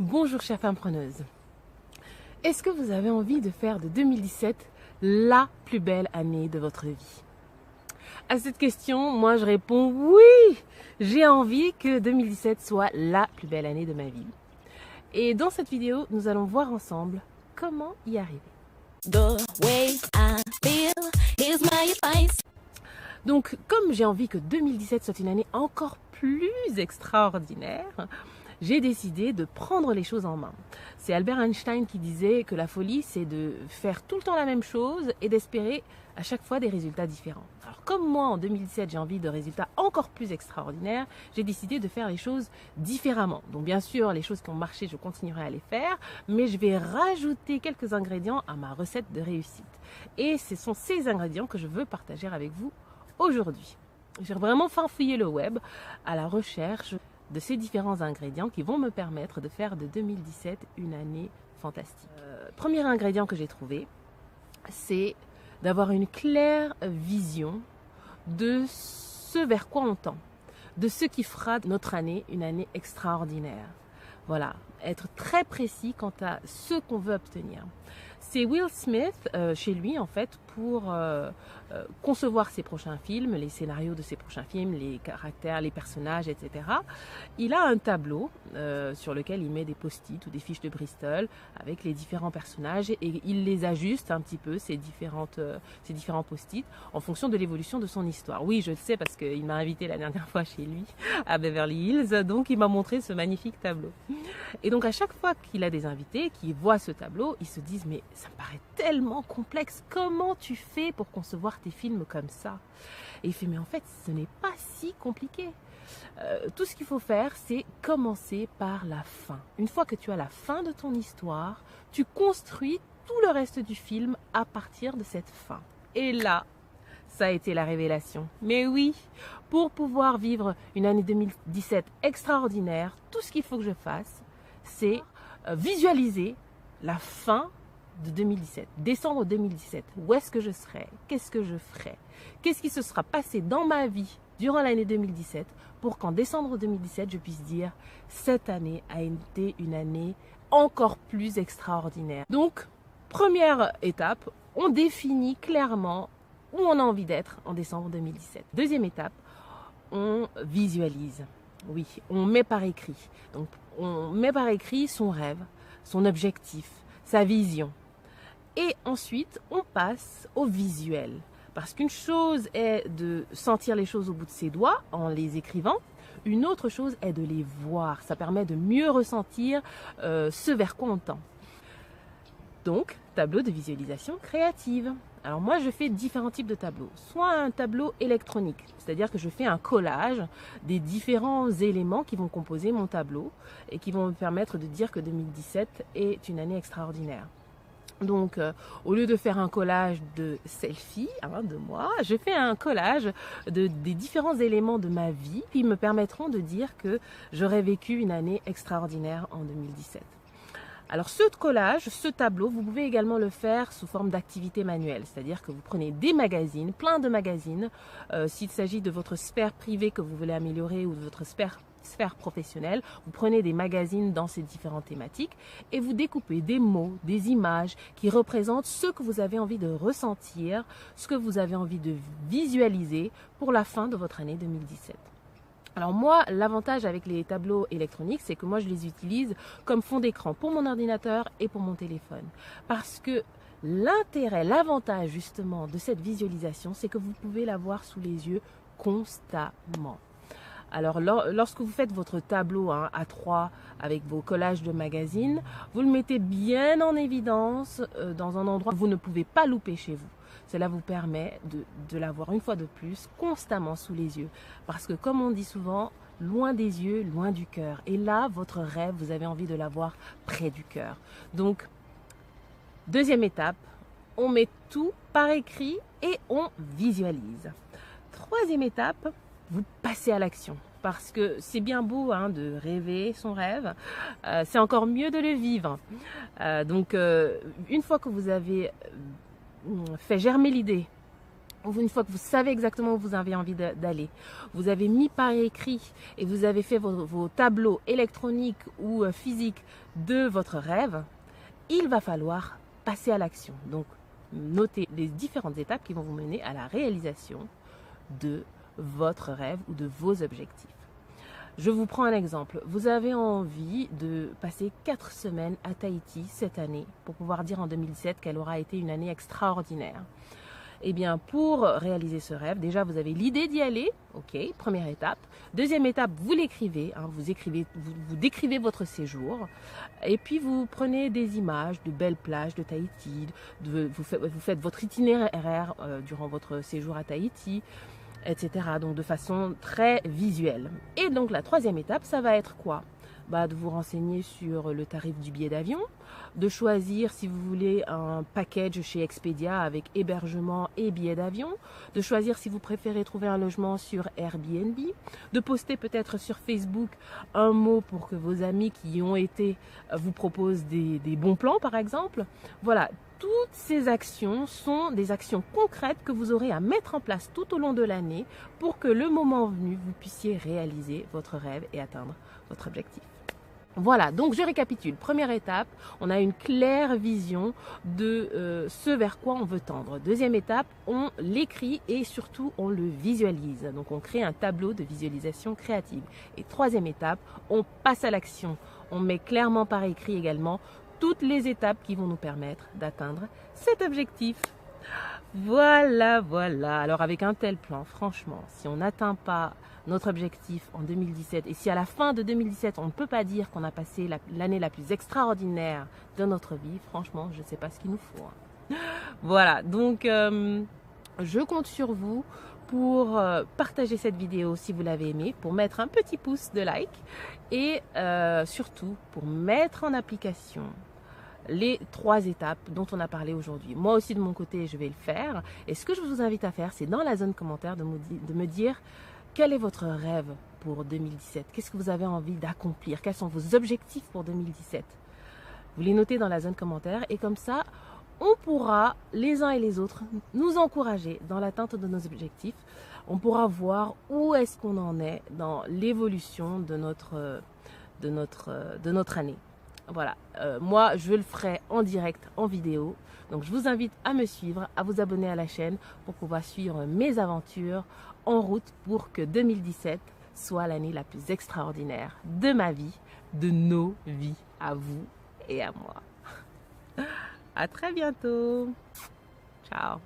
Bonjour chère femme preneuse. Est-ce que vous avez envie de faire de 2017 la plus belle année de votre vie? À cette question, moi je réponds oui. J'ai envie que 2017 soit la plus belle année de ma vie. Et dans cette vidéo, nous allons voir ensemble comment y arriver. Donc, comme j'ai envie que 2017 soit une année encore plus extraordinaire, j'ai décidé de prendre les choses en main. C'est Albert Einstein qui disait que la folie, c'est de faire tout le temps la même chose et d'espérer à chaque fois des résultats différents. Alors comme moi, en 2017, j'ai envie de résultats encore plus extraordinaires, j'ai décidé de faire les choses différemment. Donc bien sûr, les choses qui ont marché, je continuerai à les faire, mais je vais rajouter quelques ingrédients à ma recette de réussite. Et ce sont ces ingrédients que je veux partager avec vous aujourd'hui. J'ai vraiment farfouillé le web à la recherche de ces différents ingrédients qui vont me permettre de faire de 2017 une année fantastique. Premier ingrédient que j'ai trouvé, c'est d'avoir une claire vision de ce vers quoi on tend, de ce qui fera notre année une année extraordinaire. Voilà, être très précis quant à ce qu'on veut obtenir. C'est Will Smith, chez lui en fait, pour concevoir ses prochains films, les scénarios de ses prochains films, les caractères, les personnages, etc. Il a un tableau sur lequel il met des post-it ou des fiches de Bristol avec les différents personnages et il les ajuste un petit peu, ces différents post-it, en fonction de l'évolution de son histoire. Oui, je le sais parce qu'il m'a invité la dernière fois chez lui à Beverly Hills, donc il m'a montré ce magnifique tableau. Et donc à chaque fois qu'il a des invités qui voient ce tableau, ils se disent mais ça me paraît tellement complexe, comment tu fais pour concevoir tes films comme ça? Et il fait mais en fait ce n'est pas si compliqué. Tout ce qu'il faut faire, c'est commencer par la fin. Une fois que tu as la fin de ton histoire, tu construis tout le reste du film à partir de cette fin. Et là, ça a été la révélation. Mais oui, pour pouvoir vivre une année 2017 extraordinaire, tout ce qu'il faut que je fasse, c'est visualiser la fin de 2017, décembre 2017. Où est-ce que je serai? Qu'est-ce que je ferai? Qu'est-ce qui se sera passé dans ma vie durant l'année 2017 pour qu'en décembre 2017, je puisse dire cette année a été une année encore plus extraordinaire. Donc, première étape, on définit clairement où on a envie d'être en décembre 2017. Deuxième étape, on visualise. Oui, on met par écrit. Donc, on met par écrit son rêve, son objectif, sa vision. Et ensuite, on passe au visuel. Parce qu'une chose est de sentir les choses au bout de ses doigts en les écrivant. Une autre chose est de les voir. Ça permet de mieux ressentir ce vers quoi on tend. Donc, tableau de visualisation créative. Alors moi, je fais différents types de tableaux. Soit un tableau électronique, c'est-à-dire que je fais un collage des différents éléments qui vont composer mon tableau et qui vont me permettre de dire que 2017 est une année extraordinaire. Donc, au lieu de faire un collage de selfies de moi, je fais un collage des différents éléments de ma vie qui me permettront de dire que j'aurais vécu une année extraordinaire en 2017. Alors ce collage, ce tableau, vous pouvez également le faire sous forme d'activité manuelle, c'est-à-dire que vous prenez des magazines, plein de magazines, s'il s'agit de votre sphère privée que vous voulez améliorer ou de votre sphère professionnelle, vous prenez des magazines dans ces différentes thématiques et vous découpez des mots, des images qui représentent ce que vous avez envie de ressentir, ce que vous avez envie de visualiser pour la fin de votre année 2017. Alors moi, l'avantage avec les tableaux électroniques, c'est que moi je les utilise comme fond d'écran pour mon ordinateur et pour mon téléphone. Parce que l'intérêt, l'avantage justement de cette visualisation, c'est que vous pouvez la voir sous les yeux constamment. Alors lorsque vous faites votre tableau A3 avec vos collages de magazines, vous le mettez bien en évidence dans un endroit où vous ne pouvez pas louper chez vous. Cela vous permet de l'avoir une fois de plus constamment sous les yeux. Parce que comme on dit souvent, loin des yeux, loin du cœur. Et là, votre rêve, vous avez envie de l'avoir près du cœur. Donc, deuxième étape, on met tout par écrit et on visualise. Troisième étape, vous passez à l'action. Parce que c'est bien beau de rêver son rêve, c'est encore mieux de le vivre. Donc, une fois que vous avez fait germer l'idée une fois que vous savez exactement où vous avez envie d'aller, vous avez mis par écrit et vous avez fait vos tableaux électroniques ou physiques de votre rêve, il va falloir passer à l'action. Donc, notez les différentes étapes qui vont vous mener à la réalisation de votre rêve ou de vos objectifs. Je vous prends un exemple. Vous avez envie de passer 4 semaines à Tahiti cette année pour pouvoir dire en 2017 qu'elle aura été une année extraordinaire. Eh bien, pour réaliser ce rêve, déjà, vous avez l'idée d'y aller. OK, première étape. Deuxième étape, vous l'écrivez. Vous décrivez votre séjour. Et puis, vous prenez des images de belles plages de Tahiti. Vous faites votre itinéraire durant votre séjour à Tahiti, etc. Donc, de façon très visuelle. Et donc, la troisième étape, ça va être quoi ? De vous renseigner sur le tarif du billet d'avion, de choisir si vous voulez un package chez Expedia avec hébergement et billet d'avion, de choisir si vous préférez trouver un logement sur Airbnb, de poster peut-être sur Facebook un mot pour que vos amis qui y ont été vous proposent des bons plans par exemple. Voilà, toutes ces actions sont des actions concrètes que vous aurez à mettre en place tout au long de l'année pour que le moment venu, vous puissiez réaliser votre rêve et atteindre votre objectif. Voilà, donc je récapitule. Première étape, on a une claire vision de ce vers quoi on veut tendre. Deuxième étape, on l'écrit et surtout on le visualise. Donc on crée un tableau de visualisation créative. Et troisième étape, on passe à l'action. On met clairement par écrit également toutes les étapes qui vont nous permettre d'atteindre cet objectif. Voilà. Alors avec un tel plan, franchement, si on n'atteint pas notre objectif en 2017 et si à la fin de 2017 on ne peut pas dire qu'on a passé l'année la plus extraordinaire de notre vie, franchement, je ne sais pas ce qu'il nous faut. Voilà, donc je compte sur vous pour partager cette vidéo si vous l'avez aimée, pour mettre un petit pouce de like et surtout pour mettre en application les 3 étapes dont on a parlé aujourd'hui. Moi aussi de mon côté, je vais le faire. Et ce que je vous invite à faire, c'est dans la zone commentaire de me dire quel est votre rêve pour 2017. Qu'est-ce que vous avez envie d'accomplir? Quels sont vos objectifs pour 2017? Vous les notez dans la zone commentaire et comme ça, on pourra, les uns et les autres, nous encourager dans l'atteinte de nos objectifs. On pourra voir où est-ce qu'on en est dans l'évolution de notre année. Voilà, moi je le ferai en direct, en vidéo. Donc je vous invite à me suivre, à vous abonner à la chaîne pour pouvoir suivre mes aventures en route pour que 2017 soit l'année la plus extraordinaire de ma vie, de nos vies, à vous et à moi. À très bientôt. Ciao.